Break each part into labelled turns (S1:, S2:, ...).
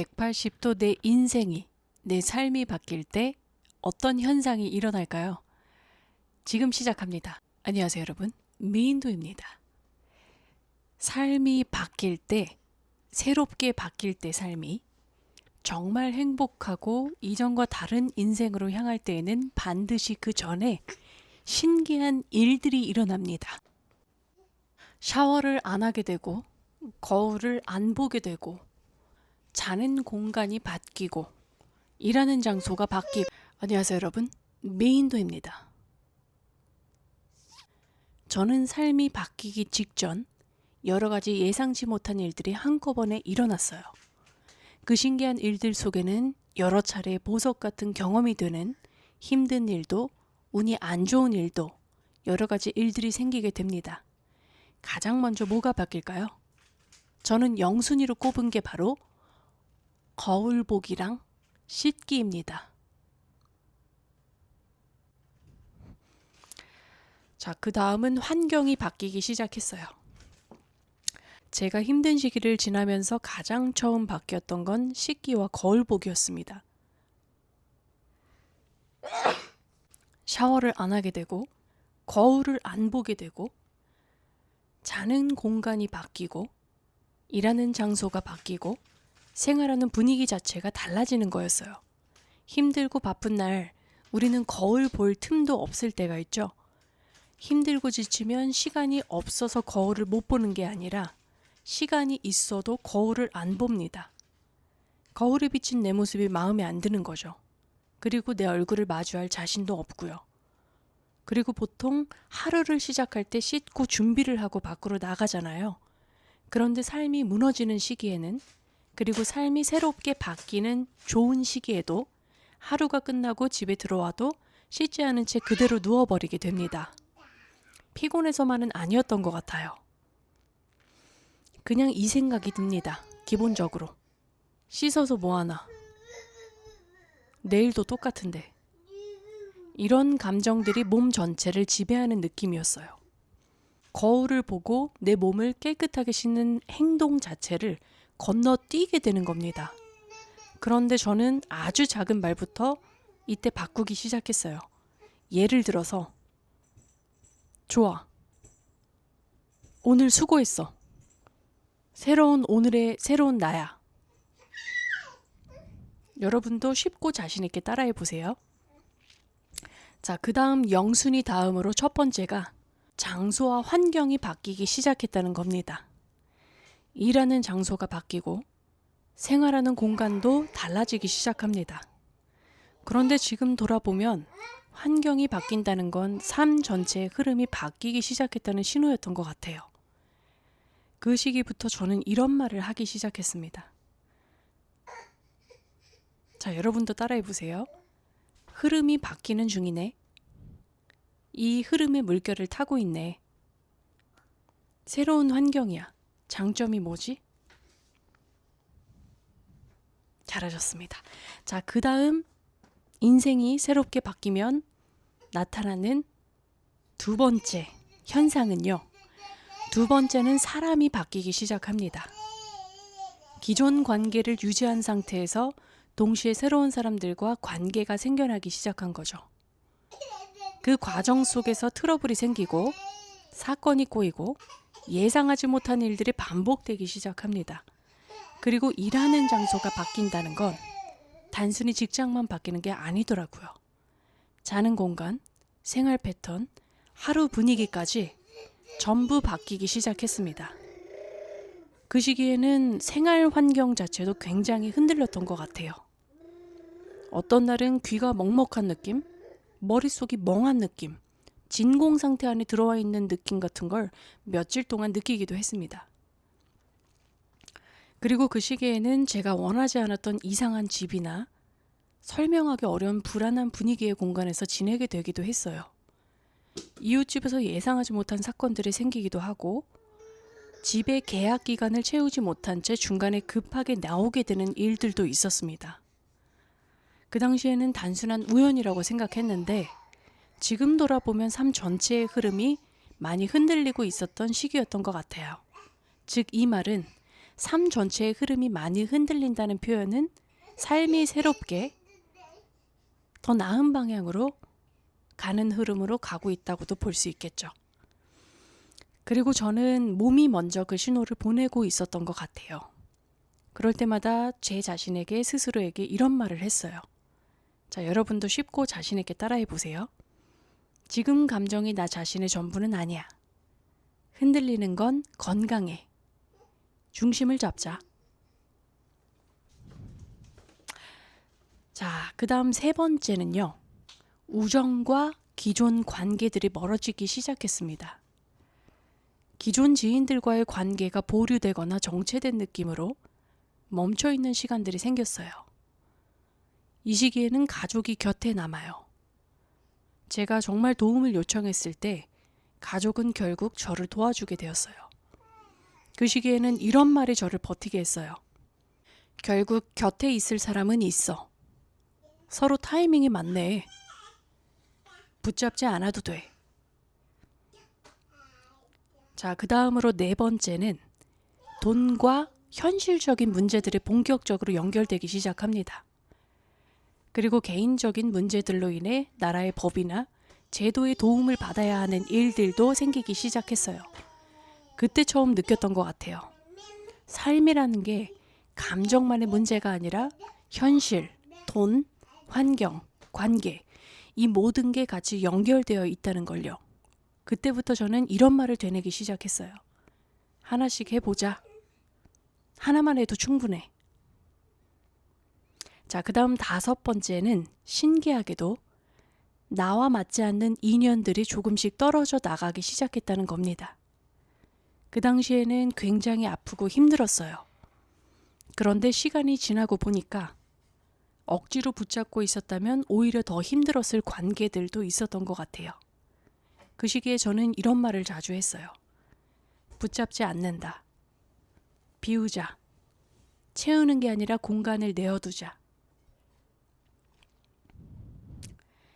S1: 180도 내 인생이, 내 삶이 바뀔 때 어떤 현상이 일어날까요? 지금 시작합니다. 안녕하세요, 여러분. 미인도입니다. 삶이 바뀔 때, 새롭게 바뀔 때 삶이 정말 행복하고 이전과 다른 인생으로 향할 때에는 반드시 그 전에 신기한 일들이 일어납니다. 샤워를 안 하게 되고, 거울을 안 보게 되고, 자는 공간이 바뀌고, 일하는 장소가 바뀌고. 안녕하세요, 여러분. 미인도입니다. 저는 삶이 바뀌기 직전 여러 가지 예상치 못한 일들이 한꺼번에 일어났어요. 그 신기한 일들 속에는 여러 차례 보석 같은 경험이 되는 힘든 일도, 운이 안 좋은 일도, 여러 가지 일들이 생기게 됩니다. 가장 먼저 뭐가 바뀔까요? 저는 영순위로 꼽은 게 바로 거울 보기랑 씻기입니다. 자, 그 다음은 환경이 바뀌기 시작했어요. 제가 힘든 시기를 지나면서 가장 처음 바뀌었던 건 씻기와 거울 보기였습니다. 샤워를 안 하게 되고, 거울을 안 보게 되고, 자는 공간이 바뀌고, 일하는 장소가 바뀌고, 생활하는 분위기 자체가 달라지는 거였어요. 힘들고 바쁜 날 우리는 거울 볼 틈도 없을 때가 있죠. 힘들고 지치면 시간이 없어서 거울을 못 보는 게 아니라 시간이 있어도 거울을 안 봅니다. 거울에 비친 내 모습이 마음에 안 드는 거죠. 그리고 내 얼굴을 마주할 자신도 없고요. 그리고 보통 하루를 시작할 때 씻고 준비를 하고 밖으로 나가잖아요. 그런데 삶이 무너지는 시기에는, 그리고 삶이 새롭게 바뀌는 좋은 시기에도 하루가 끝나고 집에 들어와도 씻지 않은 채 그대로 누워버리게 됩니다. 피곤해서만은 아니었던 것 같아요. 그냥 이 생각이 듭니다. 기본적으로. 씻어서 뭐하나. 내일도 똑같은데. 이런 감정들이 몸 전체를 지배하는 느낌이었어요. 거울을 보고 내 몸을 깨끗하게 씻는 행동 자체를 건너뛰게 되는 겁니다. 그런데 저는 아주 작은 말부터 이때 바꾸기 시작했어요. 예를 들어서, 좋아. 오늘 수고했어. 새로운 오늘의 새로운 나야. 여러분도 쉽고 자신 있게 따라해 보세요. 자, 그 다음 영순위 다음으로 첫 번째가 장소와 환경이 바뀌기 시작했다는 겁니다. 일하는 장소가 바뀌고 생활하는 공간도 달라지기 시작합니다. 그런데 지금 돌아보면 환경이 바뀐다는 건 삶 전체의 흐름이 바뀌기 시작했다는 신호였던 것 같아요. 그 시기부터 저는 이런 말을 하기 시작했습니다. 자, 여러분도 따라해 보세요. 흐름이 바뀌는 중이네. 이 흐름의 물결을 타고 있네. 새로운 환경이야. 장점이 뭐지? 잘하셨습니다. 자, 그 다음 인생이 새롭게 바뀌면 나타나는 두 번째 현상은요. 두 번째는 사람이 바뀌기 시작합니다. 기존 관계를 유지한 상태에서 동시에 새로운 사람들과 관계가 생겨나기 시작한 거죠. 그 과정 속에서 트러블이 생기고 사건이 꼬이고 예상하지 못한 일들이 반복되기 시작합니다. 그리고 일하는 장소가 바뀐다는 건 단순히 직장만 바뀌는 게 아니더라고요. 자는 공간, 생활 패턴, 하루 분위기까지 전부 바뀌기 시작했습니다. 그 시기에는 생활 환경 자체도 굉장히 흔들렸던 것 같아요. 어떤 날은 귀가 먹먹한 느낌, 머릿속이 멍한 느낌, 진공 상태 안에 들어와 있는 느낌 같은 걸 며칠 동안 느끼기도 했습니다. 그리고 그 시기에는 제가 원하지 않았던 이상한 집이나 설명하기 어려운 불안한 분위기의 공간에서 지내게 되기도 했어요. 이웃집에서 예상하지 못한 사건들이 생기기도 하고, 집의 계약 기간을 채우지 못한 채 중간에 급하게 나오게 되는 일들도 있었습니다. 그 당시에는 단순한 우연이라고 생각했는데 지금 돌아보면 삶 전체의 흐름이 많이 흔들리고 있었던 시기였던 것 같아요. 즉 이 말은 삶 전체의 흐름이 많이 흔들린다는 표현은 삶이 새롭게 더 나은 방향으로 가는 흐름으로 가고 있다고도 볼 수 있겠죠. 그리고 저는 몸이 먼저 그 신호를 보내고 있었던 것 같아요. 그럴 때마다 제 자신에게 스스로에게 이런 말을 했어요. 자, 여러분도 쉽고 자신있게 따라해 보세요. 지금 감정이 나 자신의 전부는 아니야. 흔들리는 건 건강해. 중심을 잡자. 자, 그 다음 세 번째는요. 우정과 기존 관계들이 멀어지기 시작했습니다. 기존 지인들과의 관계가 보류되거나 정체된 느낌으로 멈춰있는 시간들이 생겼어요. 이 시기에는 가족이 곁에 남아요. 제가 정말 도움을 요청했을 때 가족은 결국 저를 도와주게 되었어요. 그 시기에는 이런 말이 저를 버티게 했어요. 결국 곁에 있을 사람은 있어. 서로 타이밍이 맞네. 붙잡지 않아도 돼. 자, 그 다음으로 네 번째는 돈과 현실적인 문제들이 본격적으로 연결되기 시작합니다. 그리고 개인적인 문제들로 인해 나라의 법이나 제도의 도움을 받아야 하는 일들도 생기기 시작했어요. 그때 처음 느꼈던 것 같아요. 삶이라는 게 감정만의 문제가 아니라 현실, 돈, 환경, 관계, 이 모든 게 같이 연결되어 있다는 걸요. 그때부터 저는 이런 말을 되뇌기 시작했어요. 하나씩 해보자. 하나만 해도 충분해. 자, 그 다음 다섯 번째는 신기하게도 나와 맞지 않는 인연들이 조금씩 떨어져 나가기 시작했다는 겁니다. 그 당시에는 굉장히 아프고 힘들었어요. 그런데 시간이 지나고 보니까 억지로 붙잡고 있었다면 오히려 더 힘들었을 관계들도 있었던 것 같아요. 그 시기에 저는 이런 말을 자주 했어요. 붙잡지 않는다. 비우자. 채우는 게 아니라 공간을 내어두자.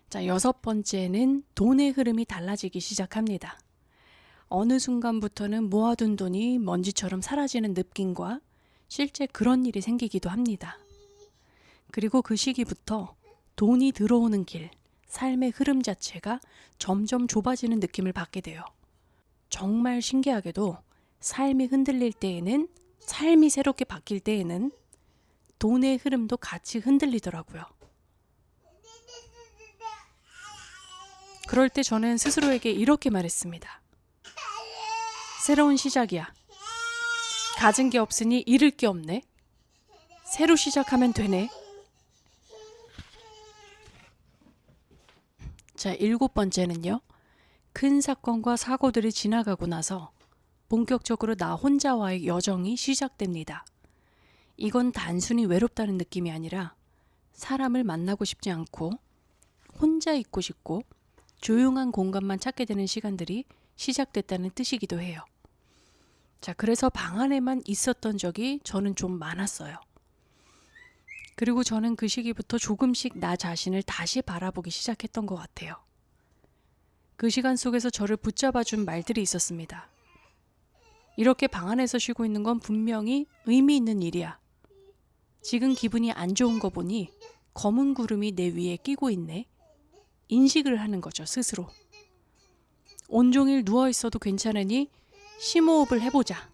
S1: 자, 여섯 번째는 돈의 흐름이 달라지기 시작합니다. 어느 순간부터는 모아둔 돈이 먼지처럼 사라지는 느낌과 실제 그런 일이 생기기도 합니다. 그리고 그 시기부터 돈이 들어오는 길, 삶의 흐름 자체가 점점 좁아지는 느낌을 받게 돼요. 정말 신기하게도 삶이 흔들릴 때에는, 삶이 새롭게 바뀔 때에는 돈의 흐름도 같이 흔들리더라고요. 그럴 때 저는 스스로에게 이렇게 말했습니다. 새로운 시작이야. 가진 게 없으니 잃을 게 없네. 새로 시작하면 되네. 자, 일곱 번째는요. 큰 사건과 사고들이 지나가고 나서 본격적으로 나 혼자와의 여정이 시작됩니다. 이건 단순히 외롭다는 느낌이 아니라 사람을 만나고 싶지 않고 혼자 있고 싶고 조용한 공간만 찾게 되는 시간들이 시작됐다는 뜻이기도 해요. 자, 그래서 방 안에만 있었던 적이 저는 좀 많았어요. 그리고 저는 그 시기부터 조금씩 나 자신을 다시 바라보기 시작했던 것 같아요. 그 시간 속에서 저를 붙잡아준 말들이 있었습니다. 이렇게 방 안에서 쉬고 있는 건 분명히 의미 있는 일이야. 지금 기분이 안 좋은 거 보니 검은 구름이 내 위에 끼고 있네. 인식을 하는 거죠, 스스로. 온종일 누워 있어도 괜찮으니 심호흡을 해보자.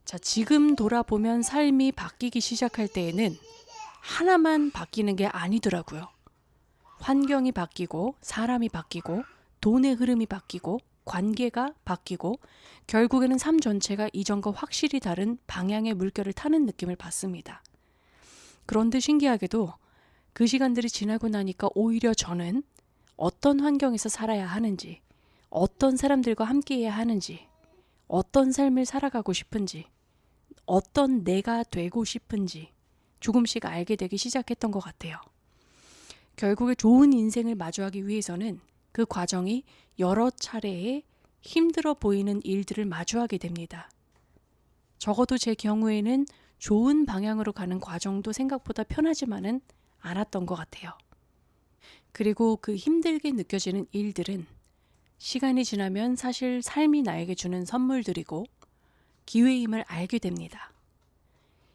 S1: 자, 지금 돌아보면 삶이 바뀌기 시작할 때에는 하나만 바뀌는 게 아니더라고요. 환경이 바뀌고 사람이 바뀌고 돈의 흐름이 바뀌고 관계가 바뀌고 결국에는 삶 전체가 이전과 확실히 다른 방향의 물결을 타는 느낌을 받습니다. 그런데 신기하게도 그 시간들이 지나고 나니까 오히려 저는 어떤 환경에서 살아야 하는지, 어떤 사람들과 함께해야 하는지, 어떤 삶을 살아가고 싶은지, 어떤 내가 되고 싶은지 조금씩 알게 되기 시작했던 것 같아요. 결국에 좋은 인생을 마주하기 위해서는 그 과정이 여러 차례의 힘들어 보이는 일들을 마주하게 됩니다. 적어도 제 경우에는 좋은 방향으로 가는 과정도 생각보다 편하지만은 않았던 것 같아요. 그리고 그 힘들게 느껴지는 일들은 시간이 지나면 사실 삶이 나에게 주는 선물들이고 기회임을 알게 됩니다.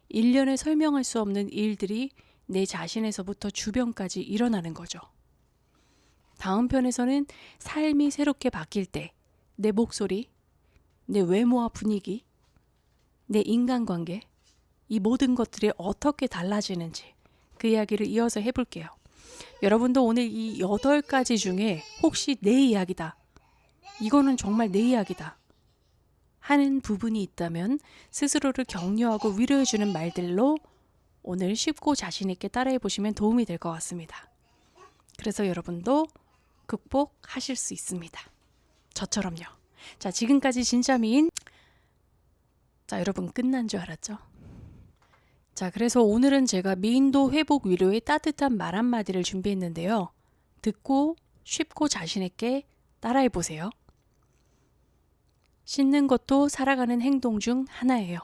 S1: 일련에 설명할 수 없는 일들이 내 자신에서부터 주변까지 일어나는 거죠. 다음 편에서는 삶이 새롭게 바뀔 때 내 목소리, 내 외모와 분위기, 내 인간관계, 이 모든 것들이 어떻게 달라지는지 그 이야기를 이어서 해볼게요. 여러분도 오늘 이 8가지 중에 혹시 내 이야기다, 이거는 정말 내 이야기다 하는 부분이 있다면 스스로를 격려하고 위로해주는 말들로 오늘 쉽고 자신있게 따라해보시면 도움이 될 것 같습니다. 그래서 여러분도 극복하실 수 있습니다. 저처럼요. 자, 지금까지 진짜 미인. 자, 여러분 끝난 줄 알았죠? 자, 그래서 오늘은 제가 미인도 회복 위로의 따뜻한 말 한마디를 준비했는데요. 듣고 쉽고 자신있게 따라해보세요. 씻는 것도 살아가는 행동 중 하나예요.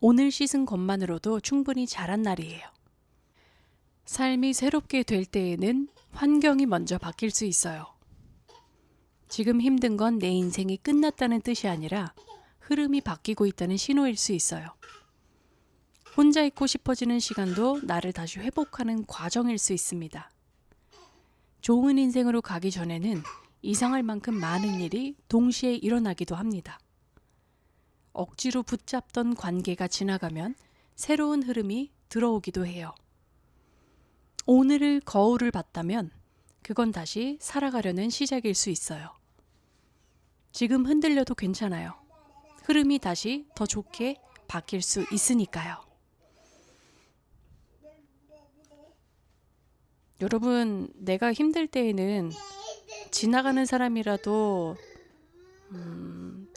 S1: 오늘 씻은 것만으로도 충분히 잘한 날이에요. 삶이 새롭게 될 때에는 환경이 먼저 바뀔 수 있어요. 지금 힘든 건 내 인생이 끝났다는 뜻이 아니라 흐름이 바뀌고 있다는 신호일 수 있어요. 혼자 있고 싶어지는 시간도 나를 다시 회복하는 과정일 수 있습니다. 좋은 인생으로 가기 전에는 이상할 만큼 많은 일이 동시에 일어나기도 합니다. 억지로 붙잡던 관계가 지나가면 새로운 흐름이 들어오기도 해요. 오늘을 거울을 봤다면 그건 다시 살아가려는 시작일 수 있어요. 지금 흔들려도 괜찮아요. 흐름이 다시 더 좋게 바뀔 수 있으니까요. 여러분, 내가 힘들 때에는 지나가는 사람이라도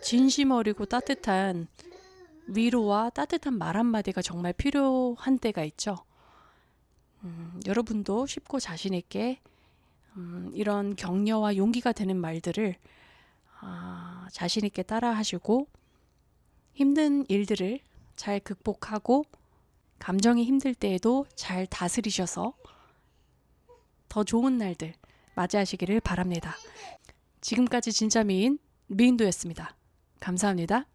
S1: 진심 어리고 따뜻한 위로와 따뜻한 말 한마디가 정말 필요한 때가 있죠. 여러분도 쉽고 자신 있게 이런 격려와 용기가 되는 말들을 자신 있게 따라 하시고 힘든 일들을 잘 극복하고 감정이 힘들 때에도 잘 다스리셔서 더 좋은 날들 맞이하시기를 바랍니다. 지금까지 진짜 미인도였습니다. 감사합니다.